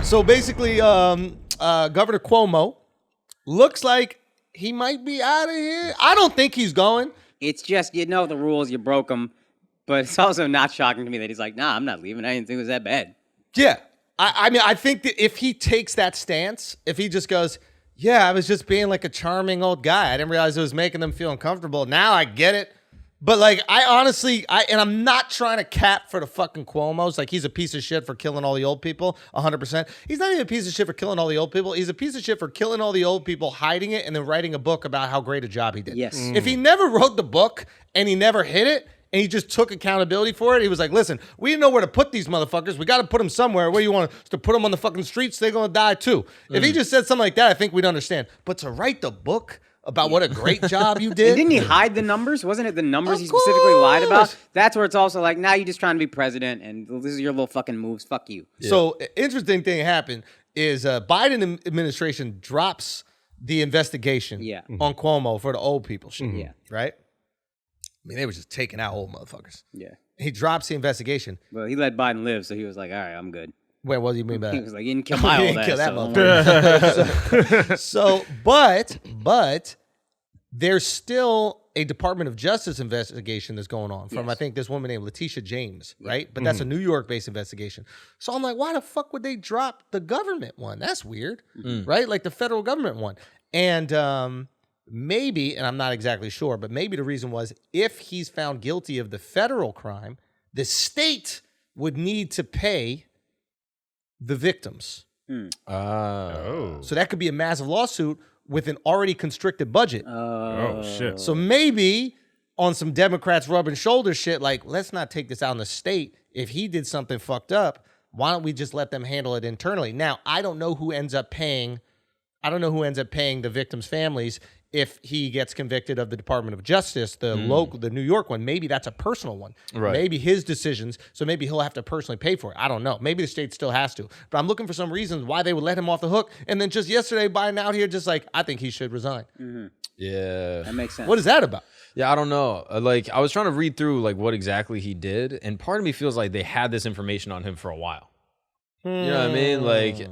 So basically, Governor Cuomo looks like he might be out of here. I don't think he's going. It's just, you know the rules, you broke them. But it's also not shocking to me that he's like, nah, I'm not leaving. I didn't think it was that bad. Yeah. I mean, I think that if he takes that stance, if he just goes, yeah, I was just being like a charming old guy. I didn't realize it was making them feel uncomfortable. Now I get it. But like, I honestly, and I'm not trying to cap for the fucking Cuomos. Like, he's a piece of shit for killing all the old people, 100%. He's not even a piece of shit for killing all the old people. He's a piece of shit for killing all the old people, hiding it, and then writing a book about how great a job he did. Yes. If he never wrote the book and he never hit it, and he just took accountability for it. He was like, listen, we didn't know where to put these motherfuckers. We got to put them somewhere. Where you want us to put them on the fucking streets? They're going to die too. If he just said something like that, I think we'd understand. But to write the book about what a great job you did. And didn't he hide the numbers? Wasn't it the numbers he specifically lied about? That's where it's also like, now you're just trying to be president and this is your little fucking moves. Fuck you. Yeah. So interesting thing happened is Biden administration drops the investigation on Cuomo for the old people shit. Yeah. Right? I mean, they were just taking out old motherfuckers. Yeah. He drops the investigation. Well, he let Biden live, so he was like, all right, I'm good. Wait, what do you mean by that? He was like, you didn't kill my old ass. Kill that motherfucker. But there's still a Department of Justice investigation that's going on from, I think, this woman named Letitia James, right? But that's a New York-based investigation. So I'm like, why the fuck would they drop the government one? That's weird, right? Like the federal government one. And maybe, and I'm not exactly sure, but maybe the reason was if he's found guilty of the federal crime, the state would need to pay the victims. So that could be a massive lawsuit with an already constricted budget. Oh, shit. So maybe on some Democrats rubbing shoulder shit, like, let's not take this out in the state. If he did something fucked up, why don't we just let them handle it internally? Now, I don't know who ends up paying the victims' families if he gets convicted of the Department of Justice, the New York one. Maybe that's a personal one. Right. Maybe his decisions, so maybe he'll have to personally pay for it. I don't know. Maybe the state still has to. But I'm looking for some reasons why they would let him off the hook. And then just yesterday, Biden out here just like, I think he should resign. Yeah. That makes sense. What is that about? Yeah, I don't know. Like, I was trying to read through like what exactly he did, and part of me feels like they had this information on him for a while. You know what I mean? Like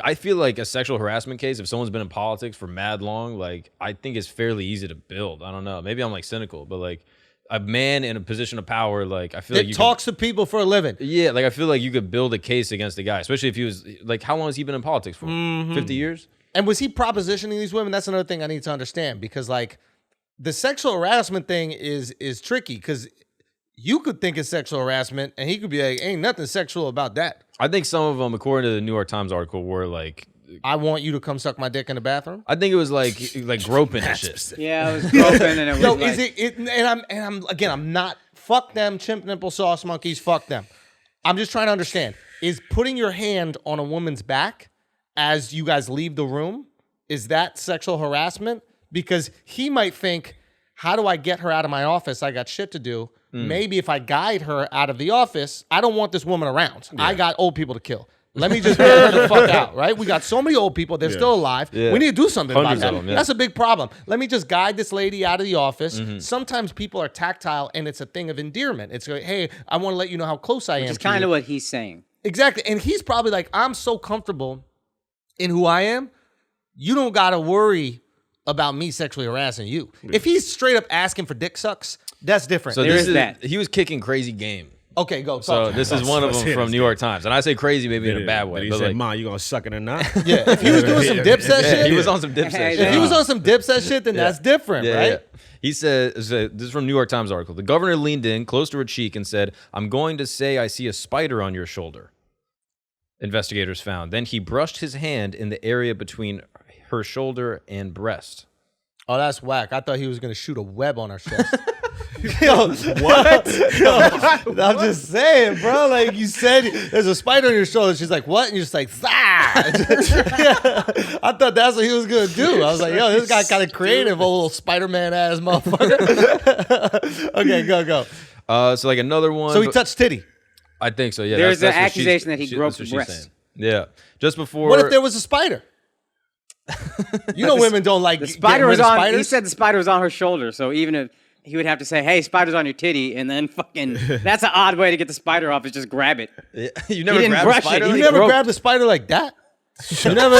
I feel like a sexual harassment case, if someone's been in politics for mad long, like I think it's fairly easy to build. I don't know. Maybe I'm like cynical, but like a man in a position of power, like I feel like you talks to people for a living. Yeah, like I feel like you could build a case against the guy, especially if he was like, how long has he been in politics for? 50 years? And was he propositioning these women? That's another thing I need to understand, because like the sexual harassment thing is tricky, because you could think it's sexual harassment and he could be like, ain't nothing sexual about that. I think some of them, according to the New York Times article, were like, I want you to come suck my dick in the bathroom. I think it was like groping and shit. Specific. Yeah, it was groping and it was Yo, like... is it I'm not, fuck them chimp nipple sauce monkeys, fuck them. I'm just trying to understand, is putting your hand on a woman's back as you guys leave the room, is that sexual harassment? Because he might think, how do I get her out of my office? I got shit to do. Maybe if I guide her out of the office, I don't want this woman around. Yeah. I got old people to kill. Let me just get her the fuck out, right? We got so many old people. They're still alive. Yeah. We need to do something about that. Them, That's a big problem. Let me just guide this lady out of the office. Sometimes people are tactile, and it's a thing of endearment. It's like, hey, I want to let you know how close I am to you. Which is kind of what he's saying. Exactly. And he's probably like, I'm so comfortable in who I am, you don't got to worry about me sexually harassing you. If he's straight up asking for dick sucks, that's different. So this is that. He was kicking crazy game. Okay, go. So this is one of them from New York Times. And I say crazy maybe in a bad way. But he but said, like, Ma, you gonna suck it or not? Yeah, if he was doing some Dipset shit. He was on some Dipset shit. If he was on some Dipset shit, then that's different, right? Yeah. He said, this is from New York Times article. The governor leaned in close to her cheek and said, I'm going to say I see a spider on your shoulder. Investigators found. Then he brushed his hand in the area between her shoulder and breast. Oh, that's whack. I thought he was going to shoot a web on her chest. Yo, what? Yo, I'm just saying, bro. Like you said, there's a spider on your shoulder. She's like, what? And you're just like, Zah! I thought that's what he was going to do. I was like, yo, this guy kind of creative, old little Spider-Man ass motherfucker. Okay, go. So like another one. So he touched titty. I think so, yeah. There's an accusation that he groped the breast. Yeah. Just before. What if there was a spider? You know women don't like the spider was on. He said the spider was on her shoulder. So even if he would have to say, "Hey, spider's on your titty," and then fucking. That's an odd way to get the spider off. Is just grab it. Yeah. You never didn't grabbed a brush it. spider? He You like never broke- grabbed a spider like that? You never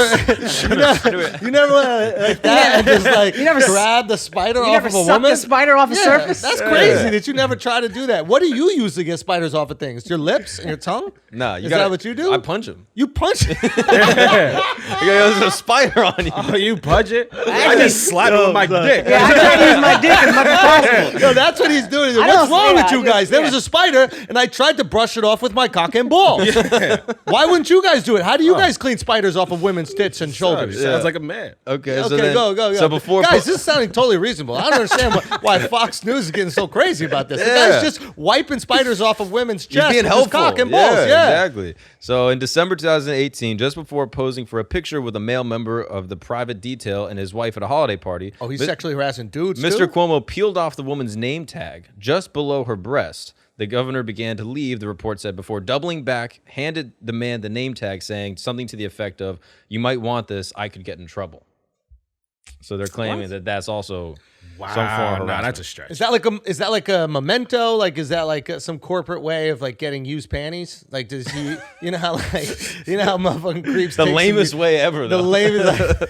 like that and just like grab the spider You off never of a sucked woman? the spider off a Yeah, surface. that's crazy that you never try to do that. What do you use to get spiders off of things? Your lips and your tongue? Nah, Is that what you do? I punch him. You punch it. There's a spider on you. Oh, you punch it? I just slap it with my dick. Yeah, I try to use my dick as much as possible. No, that's what he's doing. I What's don't wrong say with that. you I just- guys? There was yeah. a spider, and I tried to brush it off with my cock and balls. Why wouldn't you guys do it? How do you guys clean spiders off of women's tits and shoulders? Sounds like a man. Okay, so Okay, then, go. So before guys, this is sounding totally reasonable. I don't understand why Fox News is getting so crazy about this. The Yeah. guy's just wiping spiders off of women's He's chests being with his helpful. cock and balls. Yeah. Exactly. So in December 2018, just before posing for a picture with a male member of the private detail and his wife at a holiday party, Oh, he's sexually harassing dudes Mr. too? Cuomo peeled off the woman's name tag just below her breast. The governor began to leave, the report said, before doubling back, handed the man the name tag, saying something to the effect of, "You might want this, I could get in trouble." So they're claiming that that's also some form of harassment. that's a stretch. Is that like a memento? Like, is that like some corporate way of like getting used panties? Like, does he? You know how motherfucking creeps. The take some- lamest way ever, The though. lamest.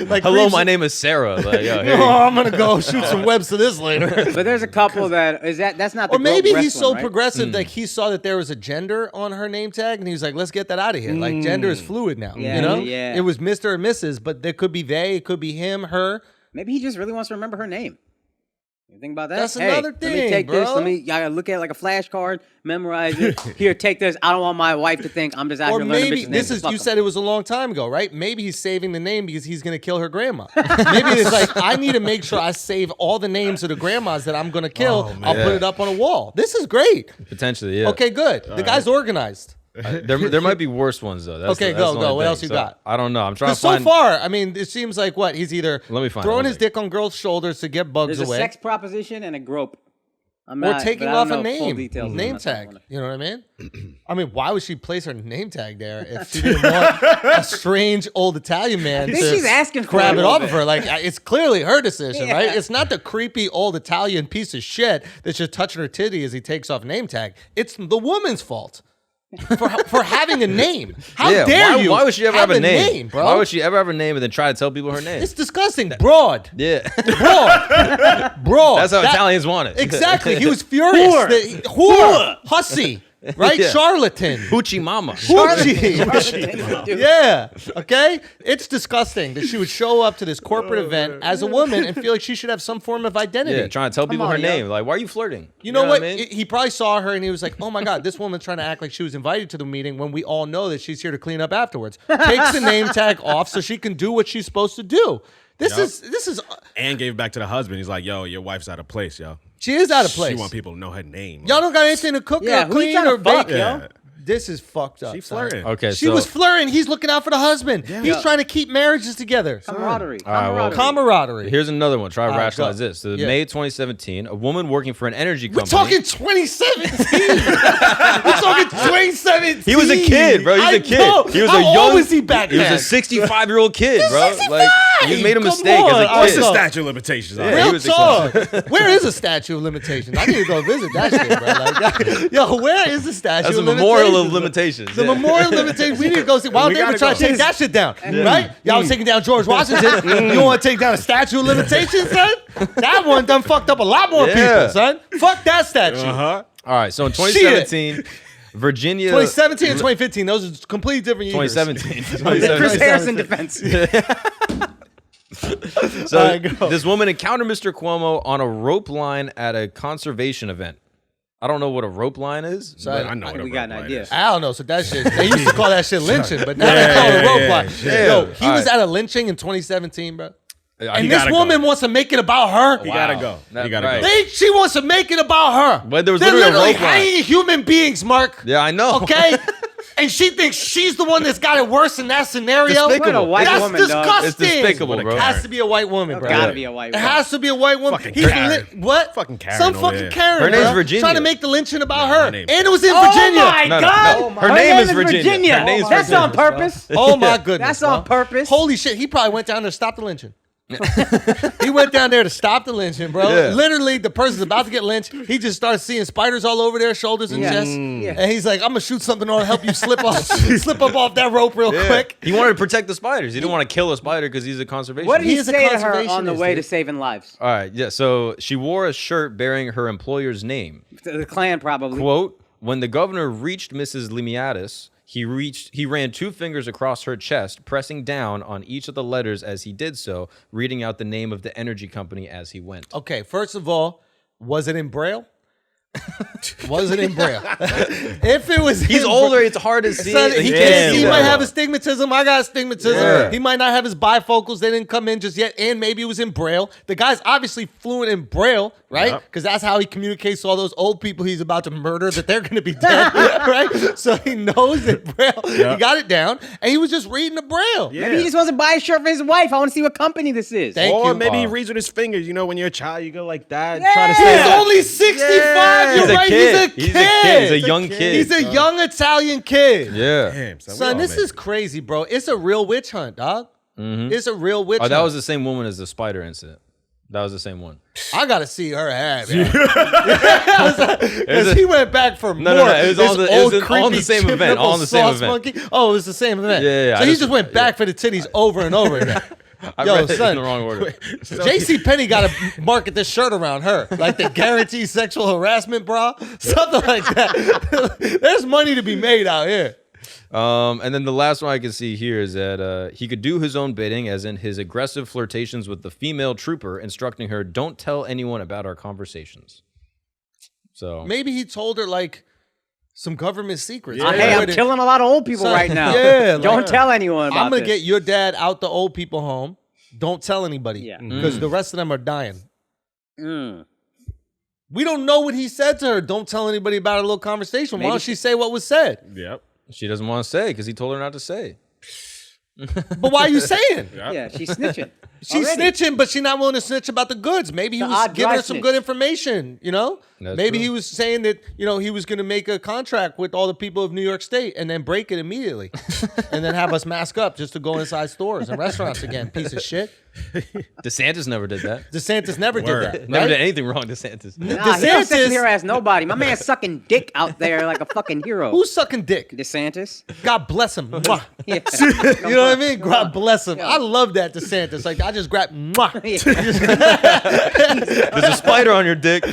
Like Hello, creeps- my name is Sarah. Like, yo, here Oh, you go. I'm gonna go shoot some webs to this later. But there's a couple that's not the Or maybe breast he's so one, right? progressive that he saw that there was a gender on her name tag and he was like, let's get that out of here. Like gender is fluid now. Yeah, you know? yeah. It was Mr. or Mrs., but there could be they, it could be him, her. Maybe he just really wants to remember her name. You think about that? That's Hey, another Let me thing, take this. bro. Let me look at it like a flashcard, memorize it. Here, take this. I don't want my wife to think I'm just out Or here learning maybe bitches' names. this is Fuck you 'em. said it was a long time ago, right? Maybe he's saving the name because he's gonna kill her grandma. Maybe it's like I need to make sure I save all the names of the grandmas that I'm gonna kill. I'll put it up on a wall. This is great. Potentially, yeah. Okay, good. The guy's organized. There might be worse ones though. That's Okay, the, that's go, the only go. What thing. else you So, got? I don't know. I'm trying to So find. far, I mean, it seems like what he's either Let me find throwing it. his dick on girls' shoulders to get bugs There's a away, sex proposition and a grope. I'm or not, taking but I off don't a know full name, details. name I'm not tag. gonna- You know what I mean? I mean, why would she place her name tag there if she didn't want a strange old Italian man I think to she's asking for grab it it a off little of her? Like, it's clearly her decision, Yeah. right? It's not the creepy old Italian piece of shit that's just touching her titty as he takes off name tag. It's the woman's fault. For having a name. How dare why, you? Why would she ever have a name? bro? Why would she ever have a name and then try to tell people her name? It's disgusting. Broad. Yeah. Broad. That's how That- Italians want it. Exactly. He was furious. Whore. Hussy. Right? Yeah. Charlatan. Hoochie mama. Hoochie. Yeah. Okay? It's disgusting that she would show up to this corporate event as a woman and feel like she should have some form of identity. Yeah, trying to tell people on, her yo. name. Like, why are you flirting? You know what? I mean? He probably saw her and he was like, oh my God, this woman's trying to act like she was invited to the meeting when we all know that she's here to clean up afterwards. Takes the name tag off so she can do what she's supposed to do. This is And gave it back to the husband. He's like, yo, your wife's out of place, yo. she is out of place. She want people to know her name. Y'all don't got anything to cook Yeah, or who clean you trying or to fuck, bake. yo? This is fucked up. She son. flirting. Okay, She so was flirting. He's looking out for the husband. He's trying to keep marriages together. Camaraderie. right, well, Camaraderie. here's another one. Try to All right, rationalize go. this. So Yeah. May 2017, a woman working for an energy We're company. talking 2017. We're talking 2017. He was a kid, bro. He was I a kid. know. He was How a young. old was he back He then? was a 65-year-old kid, bro. 65! Like you made a Come mistake on. as a What's What's kid. the up? statute of limitations? Yeah. All right. he Real was talk. Where is the statute of limitations? I need to go visit that shit, bro. Like, yo, where is the statute That's a of memorial of limitations? limitations. The yeah. memorial limitations. We need to go see. Why don't We they ever gotta try to go. take that shit down? Right? Y'all was taking down George Washington. You don't want to take down a statute of limitations, son? That one done fucked up a lot more Yeah. people, son. Fuck that statute. Uh-huh. All right, so in 2017, Virginia. 2017 and 2015, those are completely different years. 2017. Chris Harrison defense. So All right, go. this woman encountered Mr. Cuomo on a rope line at a conservation event. I don't know what a rope line is. Sorry. I know what We a got an rope line idea. is. I don't know. So that shit, they used to call that shit lynching, but now they call it rope line. yeah. Yo, he All was right. at a lynching in 2017, bro. And He this gotta woman go. wants to make it about her. He gotta go. That- He gotta right. go. She wants to make it about her. But there was They're literally a literally rope line. hanging human beings, Mark. Yeah, I know. Okay? And she thinks she's the one that's got it worse in that scenario. Despicable. What a white That's woman, disgusting. dog. It's despicable, What a bro. It has to be a white woman, bro. Gotta be a white It woman. has to be a white woman. Fucking He's Karen. what? Fucking Karen Some over fucking there. Karen. Her name's bro. Virginia. Trying to make the lynching about her her. name- And it was in Oh Virginia. my No, no, God! no. Her name is Virginia. Her name's That's Virginia. on purpose. Oh my goodness. That's on bro. purpose. Holy shit. He probably went down there to stop the lynching. He went down there to stop the lynching, bro. Yeah. Literally, the person's about to get lynched. He just starts seeing spiders all over their shoulders and chest. Yeah. And he's like, I'm going to shoot something on to help you slip up off that rope real quick. He wanted to protect the spiders. He didn't want to kill a spider because he's a conservationist. What did He he is a say to her on the conservationist, way to dude. saving lives? All right, yeah. So she wore a shirt bearing her employer's name. The Klan probably. Quote, when the governor reached Mrs. Limiatis, he ran 2 fingers across her chest, pressing down on each of the letters as he did so, reading out the name of the energy company as he went. Okay, first of all, was it in Braille? Was it in Braille? If it was, He's in older. It's hard to see. Son, Like, he can't can't, see he that might well. have astigmatism. I got astigmatism. Yeah. He might not have his bifocals. They didn't come in just yet. And maybe it was in Braille. The guy's obviously fluent in Braille, right? Yep. Because that's how he communicates to all those old people he's about to murder that they're going to be dead, right? So he knows that Braille. Yep. He got it down. And he was just reading the Braille. Yeah. Maybe he just wants to buy a shirt for his wife. I want to see what company this is. Thank Or you. maybe he Wow. reads with his fingers. You know, when you're a child, you go like that. Yeah. Try to He's stay. only 65. Yeah. You're He's a right. kid. He's a kid. He's a young kid. He's a young Italian kid. Yeah. Damn, son, we Son, all this made is it. crazy, bro. It's a real witch hunt, dog. It's a real witch Oh, hunt. that was the same woman as the spider incident. That was the same one. I gotta see her ass. Because he went back for more. no, it was This on the- it old, was on the creepy same chip event, nipple on the same sauce event. monkey. Oh, it was the same event. Yeah. So he just went back for the titties over and over again. I Yo, read it son. in the wrong order. J.C. Penney got to market this shirt around her, like the guaranteed sexual harassment bra, something like that. There's money to be made out here. And then the last one I can see here is that he could do his own bidding, as in his aggressive flirtations with the female trooper, instructing her, "Don't tell anyone about our conversations." So Maybe he told her like some government secrets. Yeah. Like, Hey, I'm where the- killing a lot of old people Son, right now. yeah, like- Don't tell anyone about I'm gonna this. get your dad out the old people home. Don't tell anybody. Yeah. Because the rest of them are dying. Mm. We don't know what he said to her. Don't tell anybody about our little conversation. Why Maybe don't she say what was said? Yep. she doesn't want to say because he told her not to say. But why are you saying? Yeah, she's snitching. She's Already. snitching, but she's not willing to snitch about the goods. Maybe he The was odd giving dry her some snitch. good information, you know? That's Maybe true. he was saying that, you know, he was going to make a contract with all the people of New York State and then break it immediately. And then have us mask up just to go inside stores and restaurants again. Piece of shit. DeSantis never did that. DeSantis never Word. did that. Never right? did anything wrong, DeSantis. Nah, he don't DeSantis- sexually harass nobody. My man's sucking dick out there like a fucking hero. Who's sucking dick? DeSantis? God bless him. Mwah. Yeah. You know what I mean? God bless him. I love that DeSantis. Like, I just grabbed. Mwah. There's a spider on your dick.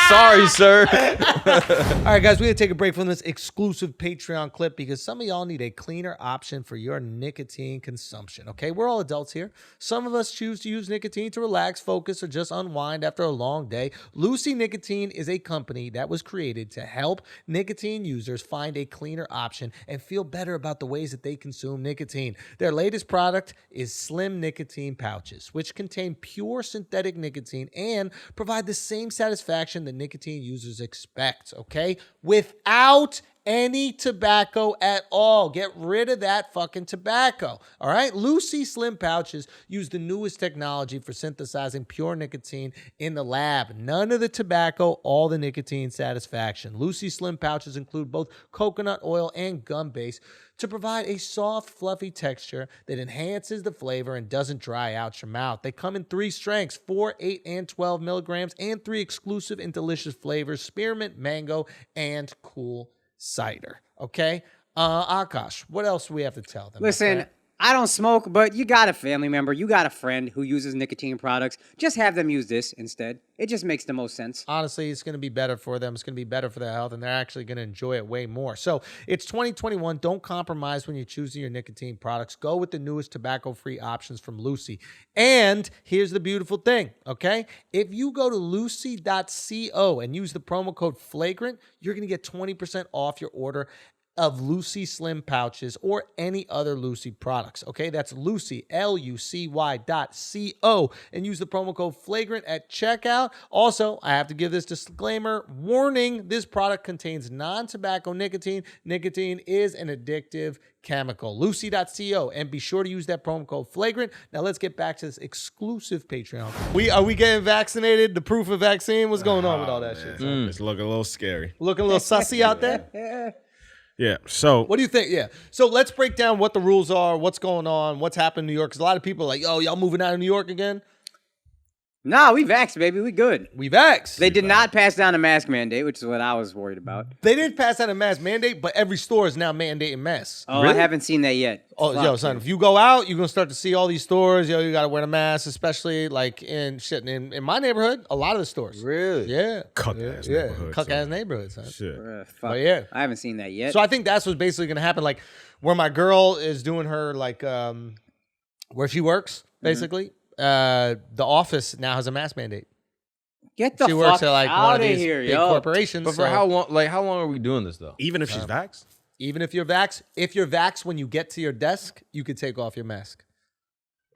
Sorry, sir. All right, guys, we're going to take a break from this exclusive Patreon clip because some of y'all need a cleaner option for your nicotine consumption, okay? We're all adults here. Some of us choose to use nicotine to relax, focus, or just unwind after a long day. Lucy Nicotine is a company that was created to help nicotine users find a cleaner option and feel better about the ways that they consume nicotine. Their latest product is Slim Nicotine Pouches, which contain pure synthetic nicotine and provide the same satisfaction that nicotine users expect, okay? Without any tobacco at all. Get rid of that fucking tobacco. All right? Lucy Slim Pouches use the newest technology for synthesizing pure nicotine in the lab. None of the tobacco, all the nicotine satisfaction. Lucy Slim Pouches include both coconut oil and gum base to provide a soft, fluffy texture that enhances the flavor and doesn't dry out your mouth. They come in 3 strengths, 4, 8, and 12 milligrams, and 3 exclusive and delicious flavors, spearmint, mango, and cool cider. Okay? Akaash, what else do we have to tell them? Listen, okay? I don't smoke, but you got a family member, you got a friend who uses nicotine products. Just have them use this instead. It just makes the most sense. Honestly, it's going to be better for them. It's going to be better for their health, and they're actually going to enjoy it way more. So it's 2021. Don't compromise when you're choosing your nicotine products. Go with the newest tobacco-free options from Lucy. And here's the beautiful thing, okay? If you go to lucy.co and use the promo code Flagrant, you're going to get 20% off your order of Lucy Slim Pouches or any other Lucy products. Okay, that's Lucy, LUCY.co, and use the promo code Flagrant at checkout. Also, I have to give this disclaimer, warning, this product contains non-tobacco nicotine. Nicotine is an addictive chemical. Lucy.co, and be sure to use that promo code Flagrant. Now let's get back to this exclusive Patreon. Are we getting vaccinated? The proof of vaccine? What's going on with all that shit? It's looking a little scary. Looking a little sussy out there? Yeah. So What do you think? Yeah. So let's break down what the rules are, what's going on, what's happened in New York. Because a lot of people are like, "Oh, y'all moving out of New York again?" Nah, we vaxxed, baby. We good. We vaxxed. They did not pass down a mask mandate, which is what I was worried about. They didn't pass out a mask mandate, but every store is now mandating masks. Oh, I haven't seen that yet. Oh, Fuck, yo, son, if you go out, you're gonna start to see all these stores. Yo, you gotta wear a mask, especially like in my neighborhood. A lot of the stores. Really? Yeah. Cuck-ass yeah. neighborhood, Cuck son. ass neighborhood, son. shit. Fuck. But yeah. I haven't seen that yet. So I think that's what's basically gonna happen. Like where my girl is doing her like where she works, basically. The office now has a mask mandate. Get the She fuck works at like one out of of these here, big yo. corporations. But for so how long? Like, how long are we doing this though? Even if she's vaxxed? even if you're vaxxed, when you get to your desk, you could take off your mask.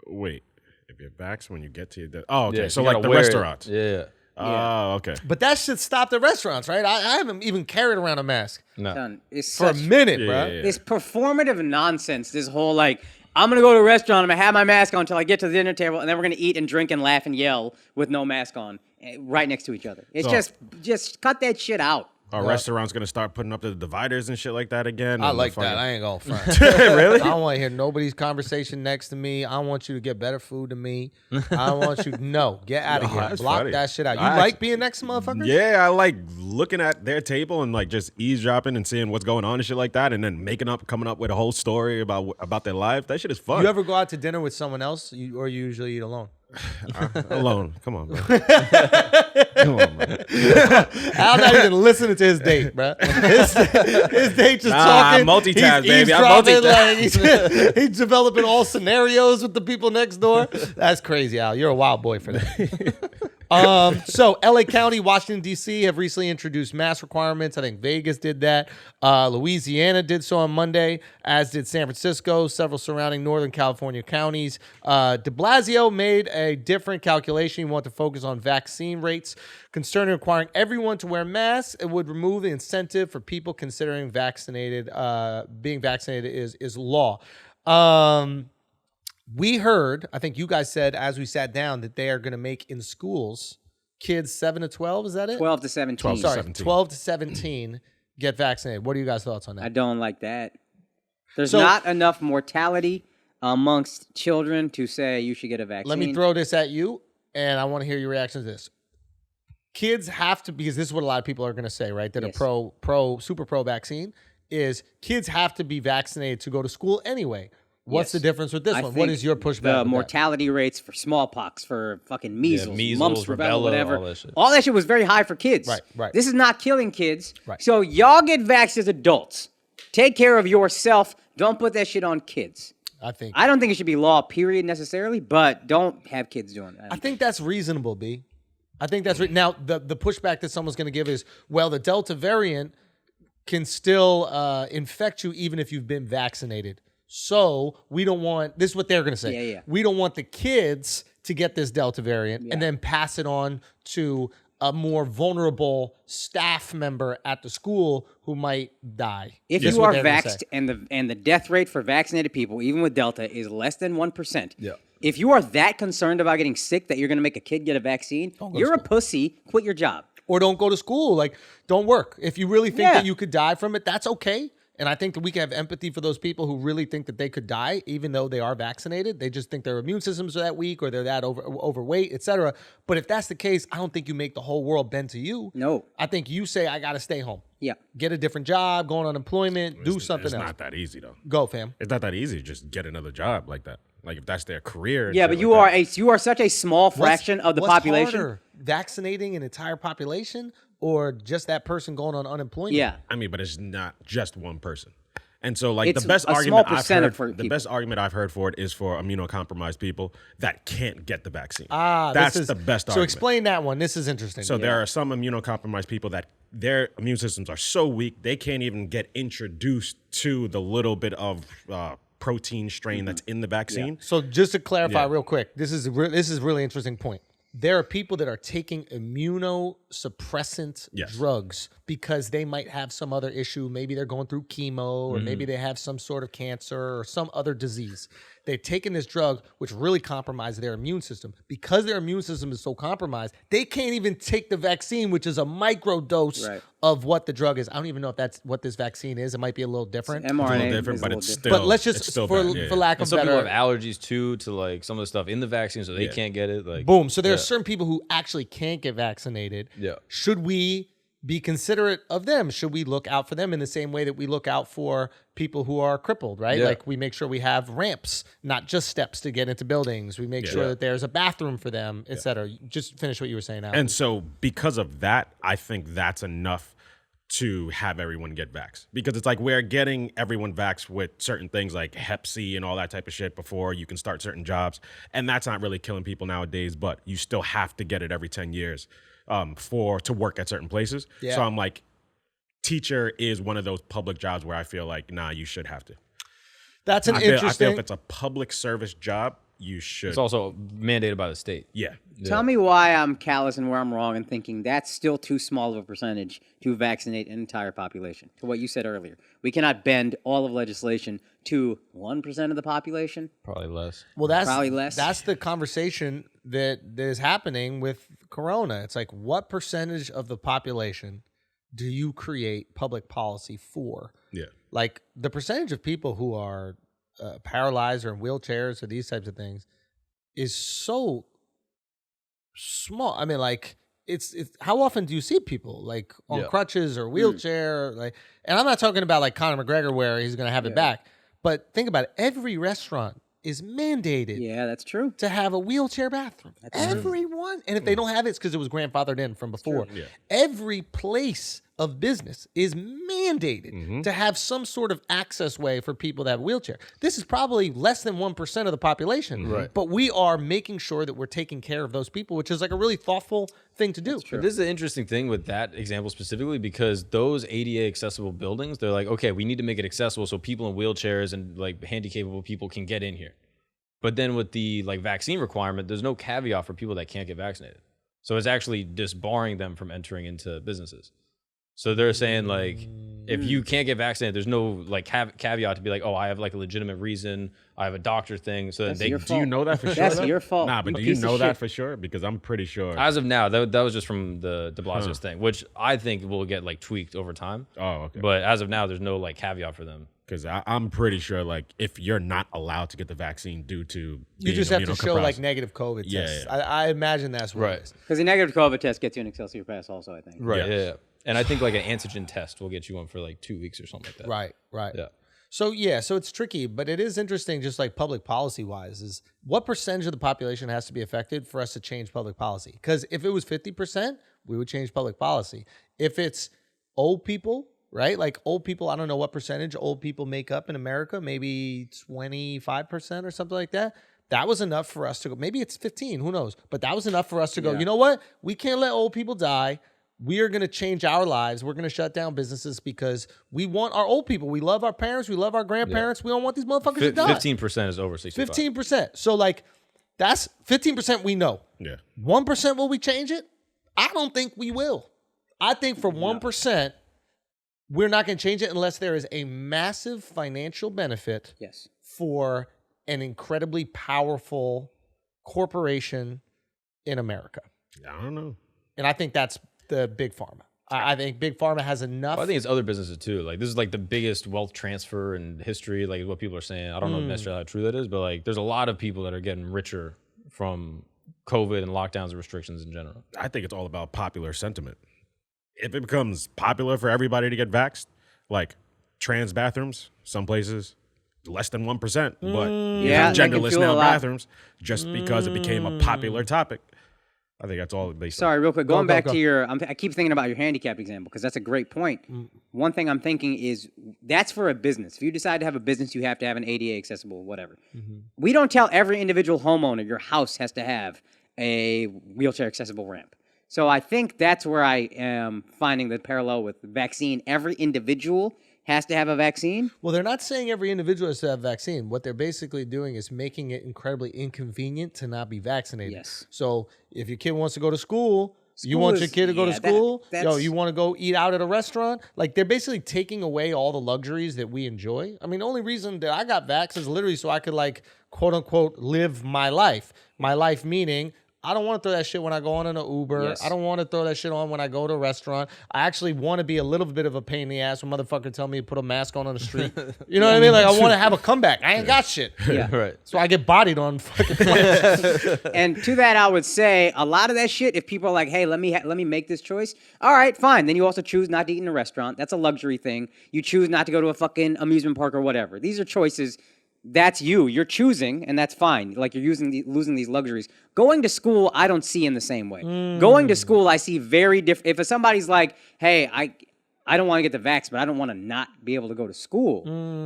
Wait. If you're vaxxed when you get to your oh, okay. Yeah, so you like gotta the wear it. restaurants. Yeah. Oh, okay. But that should stop the restaurants, right? I haven't even carried around a mask No. Son, it's for a such, minute, Yeah, bro. yeah, yeah. It's performative nonsense. This whole like, I'm gonna go to a restaurant. I'm gonna have my mask on until I get to the dinner table, and then we're gonna eat and drink and laugh and yell with no mask on, right next to each other. It's So- just cut that shit out. Are restaurants gonna start putting up the dividers and shit like that again? I And like the that. fucking- I ain't gonna front. Really? I don't want to hear nobody's conversation next to me. I want you to get better food than me. I want you to get out of No, here. that's Block funny. that shit out. You I like actually- being next to motherfuckers? Yeah, I like looking at their table and like just eavesdropping and seeing what's going on and shit like that, and then coming up with a whole story about their life. That shit is fun. You ever go out to dinner with someone else, or you usually eat alone? Alone? Come on, bro. Come on, bro. I'm not even listening to his date, bro. His date just Nah, talking. I multitask, he's baby. I eavesdropping, multitask. Like, he's developing all scenarios with the people next door. That's crazy, Al. You're a wild boy for that. So LA County, Washington, D.C. have recently introduced mask requirements. I think Vegas did that. Louisiana did so on Monday, as did San Francisco, several surrounding Northern California counties. De Blasio made a different calculation. He wanted to focus on vaccine rates. Concerning requiring everyone to wear masks, it would remove the incentive for people considering vaccinated. Being vaccinated is law. We heard, I think you guys said as we sat down, that they are going to make in schools kids 7 to 12. Is that it? 12 to 17. 12 to Sorry, 17. 12 to 17 get vaccinated. What are you guys' thoughts on I that? don't like that. There's So- not enough mortality amongst children to say you should get a vaccine. Let me throw this at you, and I want to hear your reaction to this. Kids have to, because this is what a lot of people are going to say, right? That Yes. are super pro vaccine, is kids have to be vaccinated to go to school anyway. What's Yes. the difference with this I one? What think is your pushback? The with that? mortality rates for smallpox, for fucking measles, measles, mumps, rubella, whatever. all that shit. Was very high for kids. Right. This is not killing kids. Right. So y'all get vaxxed as adults. Take care of yourself. Don't put that shit on kids. I don't think it should be law, period, necessarily, but don't have kids doing that. I think that's reasonable, B. I think that's now the pushback that someone's going to give is, well, the Delta variant can still infect you even if you've been vaccinated. So we don't want, this is what they're going to say. Yeah. We don't want the kids to get this Delta variant and then pass it on to a more vulnerable staff member at the school who might die. If This is you what are they're gonna vaxxed say. and the death rate for vaccinated people, even with Delta, is less than 1%. Yeah. If you are that concerned about getting sick that you're going to make a kid get a vaccine, you're a pussy. Quit your job. Or don't go to school. Like, don't work. If you really think Yeah. that you could die from it, that's okay. And I think that we can have empathy for those people who really think that they could die, even though they are vaccinated. They just think their immune systems are that weak or they're that overweight, etc. But if that's the case, I don't think you make the whole world bend to you. No. I think you say, I got to stay home. Yeah. Get a different job, go on unemployment, do something It's else. not that easy though. Go, fam. It's not that easy. Just get another job like that. Like if that's their career. and Yeah, shit but like you are such a small fraction of the What's population. harder, vaccinating an entire population or just that person going on unemployment? Yeah. that. I mean, but it's not just one person. And so, like It's the best a small argument I've percent heard, for the people. best argument I've heard for it is for immunocompromised people that can't get the vaccine. Ah, that's this is, the best So argument. explain that one. This is interesting. So there are some immunocompromised people that their immune systems are so weak they can't even get introduced to the little bit of protein strain that's in the vaccine. So just to clarify Yeah. real quick, this is a really interesting point. There are people that are taking immunosuppressant Yes. drugs because they might have some other issue. Maybe they're going through chemo or maybe they have some sort of cancer or some other disease. they've taken this drug, which really compromised their immune system. Because their immune system is so compromised, they can't even take the vaccine, which is a micro dose of what the drug is. I don't even know if that's what this vaccine is. It might be a little different. mRNA It's a little different, is a but little it's different. still. But let's just, it's still for bad. lack of And some people better, have allergies too to like some of the stuff in the vaccine, so they can't get it. Like, boom. So there are certain people who actually can't get vaccinated. Yeah. Should we be considerate of them? Should we look out for them in the same way that we look out for people who are crippled, right? Yeah. Like we make sure we have ramps, not just steps to get into buildings. We make sure that there's a bathroom for them, et cetera. Just finish what you were saying now. And so because of that, I think that's enough to have everyone get vaxxed. Because it's like we're getting everyone vaxxed with certain things like Hep C and all that type of shit before you can start certain jobs. And that's not really killing people nowadays, but you still have to get it every 10 years to work at certain places. Yeah. So I'm like, teacher is one of those public jobs where I feel like, nah, you should have to. That's an I feel interesting. if it's a public service job, you should. it's also mandated by the state. Yeah. Tell me why I'm callous and where I'm wrong and thinking that's still too small of a percentage to vaccinate an entire population. To what you said earlier. We cannot bend all of legislation to 1% of the population. Probably less. Well, that's Probably less. That's the conversation that is happening with Corona. It's like, what percentage of the population do you create public policy for? Yeah. Like the percentage of people who are paralyzed or in wheelchairs or these types of things is so small. I mean, like it's how often do you see people like on crutches or wheelchair? Like, and I'm not talking about like Conor McGregor where he's going to have it back, but think about it. Every restaurant is mandated Yeah, that's true. to have a wheelchair bathroom. Everyone. And if they don't have it, it's because it was grandfathered in from before. Yeah. Every place of business is mandated to have some sort of access way for people that have a wheelchair. This is probably less than 1% of the population. Right. But we are making sure that we're taking care of those people, which is like a really thoughtful thing to do. But this is an interesting thing with that example specifically because those ADA accessible buildings, they're like, okay, we need to make it accessible so people in wheelchairs and like handicapable people can get in here. But then with the like vaccine requirement, there's no caveat for people that can't get vaccinated. So it's actually disbarring them from entering into businesses. So they're saying like, if you can't get vaccinated, there's no like caveat to be like, oh, I have like a legitimate reason. I have a doctor thing. So That's they your Do you know that for sure? That's though? your fault. Nah, but You do you piece of know that shit. for sure? Because I'm pretty sure. as of now, that was just from the de Blasio's thing, which I think will get like tweaked over time. Oh, okay. But as of now, there's no like caveat for them. Because I'm pretty sure, like, if you're not allowed to get the vaccine due to You being just have to show immunocompromised- like negative COVID Yeah, tests. yeah. I imagine that's what it is. Because the negative COVID test gets you an Excelsior pass also, I think. Right. Yeah. Yeah. And I think like an antigen test will get you one for like 2 weeks or something like that. Right. Yeah. So so it's tricky, but it is interesting just like public policy wise is what percentage of the population has to be affected for us to change public policy? Because if it was 50%, we would change public policy. If it's old people, right? Like old people, I don't know what percentage old people make up in America, maybe 25% or something like that. That was enough for us to go, maybe it's 15, who knows? But that was enough for us to go, you know what? We can't let old people die. We are going to change our lives. We're going to shut down businesses because we want our old people. We love our parents. We love our grandparents. We don't want these motherfuckers to die. 15% is over 65. 15%. So like that's 15% we know. Yeah. 1% will we change it? I don't think we will. I think for 1%, we're not going to change it unless there is a massive financial benefit Yes. for an incredibly powerful corporation in America. I don't know. And I think that's the big pharma. I think big pharma has enough. Well, I think it's other businesses too. Like this is like the biggest wealth transfer in history, like what people are saying. I don't know necessarily how true that is, but like there's a lot of people that are getting richer from COVID and lockdowns and restrictions in general. I think it's all about popular sentiment. If it becomes popular for everybody to get vaxxed, like trans bathrooms, some places, less than 1%, but you Yeah, have they can genderless fuel a now lot. bathrooms just because it became a popular topic. I think that's all they say. Sorry, real quick. Going back go. to your, I keep thinking about your handicap example because that's a great point. One thing I'm thinking is that's for a business. If you decide to have a business, you have to have an ADA accessible, whatever. We don't tell every individual homeowner your house has to have a wheelchair accessible ramp. So I think that's where I am finding the parallel with the vaccine. Every individual has to have a vaccine. Well, they're not saying every individual has to have a vaccine. What they're basically doing is making it incredibly inconvenient to not be vaccinated. Yes. So if your kid wants to go to school, you want your kid to go to school? You want to go eat out at a restaurant? Like they're basically taking away all the luxuries that we enjoy. I mean, the only reason that I got vaxxed is literally so I could like quote unquote live my life. My life meaning I don't want to throw that shit when I go on an Uber. Yes. I don't want to throw that shit on when I go to a restaurant. I actually want to be a little bit of a pain in the ass when motherfucker tell me to put a mask on the street. You know what I mean? Like I want to have a comeback. I ain't got shit. Yeah. Right. So I get bodied on fucking planes. And to that, I would say a lot of that shit. If people are like, "Hey, let me make this choice," all right, fine. Then you also choose not to eat in a restaurant. That's a luxury thing. You choose not to go to a fucking amusement park or whatever. These are choices. That's you. You're choosing, and that's fine. Like you're losing these luxuries. Going to school, I don't see in the same way. Going to school, I see very different. If somebody's like, "Hey, I don't want to get the vax, but I don't want to not be able to go to school,"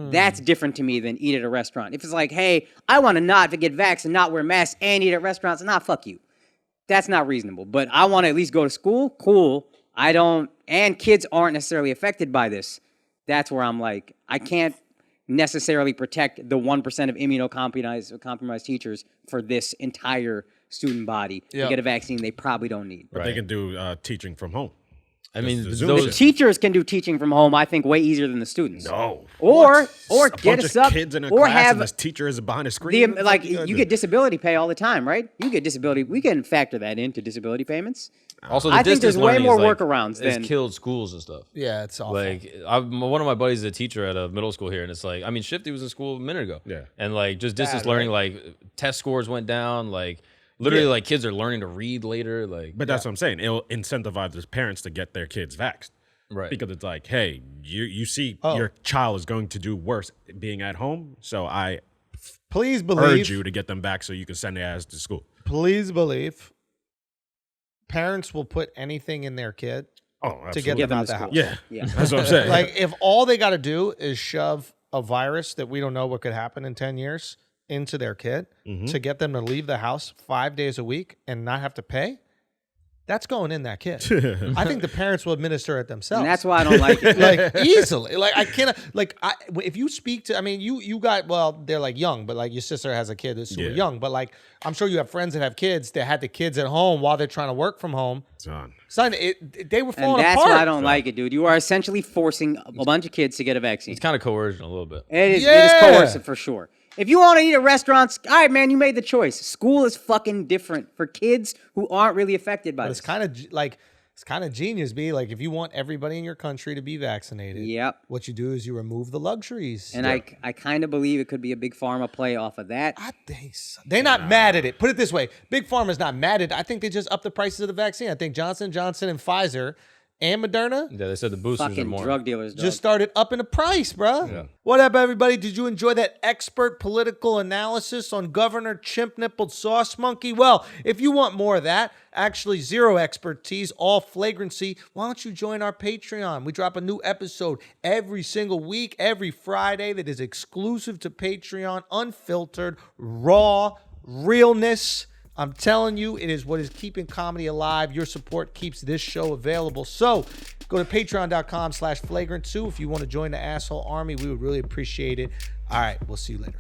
that's different to me than eat at a restaurant. If it's like, "Hey, I want to not get vax and not wear masks and eat at restaurants," nah, fuck you. That's not reasonable. But I want to at least go to school. Cool. I don't, and kids aren't necessarily affected by this. That's where I'm like, I can't necessarily protect the 1% of immunocompromised teachers for this entire student body to get a vaccine they probably don't need. But they can do teaching from home. I mean, the Zoom those shit. Teachers can do teaching from home, I think, way easier than the students. No. Or A get bunch us of up, kids in a or class have and this teacher is behind a screen. you get disability pay all the time, right? You get disability. We can factor that into disability payments. Also, the I think there's distance way learning more is, like, workarounds it's than killed schools and stuff. Yeah, it's awful. Like one of my buddies is a teacher at a middle school here, and it's like, I mean, Shifty was in school a minute ago. Yeah. And like just distance learning, like test scores went down, like literally like kids are learning to read later. Like, But that's what I'm saying. It'll incentivize the parents to get their kids vaxxed. right. Because it's like, hey, you see your child is going to do worse being at home, so I Please urge believe. you to get them back so you can send their ass to school. Please believe. Parents will put anything in their kid Oh, to absolutely. get Get them them out to the school. house. Yeah, Yeah. that's what I'm saying. Like if all they got to do is shove a virus that we don't know what could happen in 10 years into their kid to get them to leave the house 5 days a week and not have to pay, that's going in that kid. I think the parents will administer it themselves. And that's why I don't like it. like easily. Like I cannot. Like if you speak to, I mean, you got, well, they're like young, but like your sister has a kid that's super young. But like I'm sure you have friends that have kids that had the kids at home while they're trying to work from home. Son. Son, they were falling And that's apart. why I don't like it, dude. You are essentially forcing a bunch of kids to get a vaccine. It's kind of coercion a little bit. It is Yeah. coercive for sure. If you want to eat at restaurants, all right, man, you made the choice. School is fucking different for kids who aren't really affected by But this. it's kind of genius, B. Like if you want everybody in your country to be vaccinated, Yep. what you do is you remove the luxuries. And I kind of believe it could be a big pharma play off of that. I think so. They're not mad at it. Put it this way: Big Pharma's not mad at it. I think they just upped the prices of the vaccine. I think Johnson & Johnson and Pfizer and Moderna Yeah, they said the boosters are Fucking more. drug dealers, dog. just started upping the price, bro. What up, everybody? Did you enjoy that expert political analysis on Governor Chimp-Nippled Sauce Monkey? Well, if you want more of that, actually zero expertise, all flagrancy, why don't you join our Patreon? We drop a new episode every single week, every Friday that is exclusive to Patreon, unfiltered, raw, realness. I'm telling you, it is what is keeping comedy alive. Your support keeps this show available. So go to patreon.com/flagrant2 if you want to join the asshole army. We would really appreciate it. All right, we'll see you later.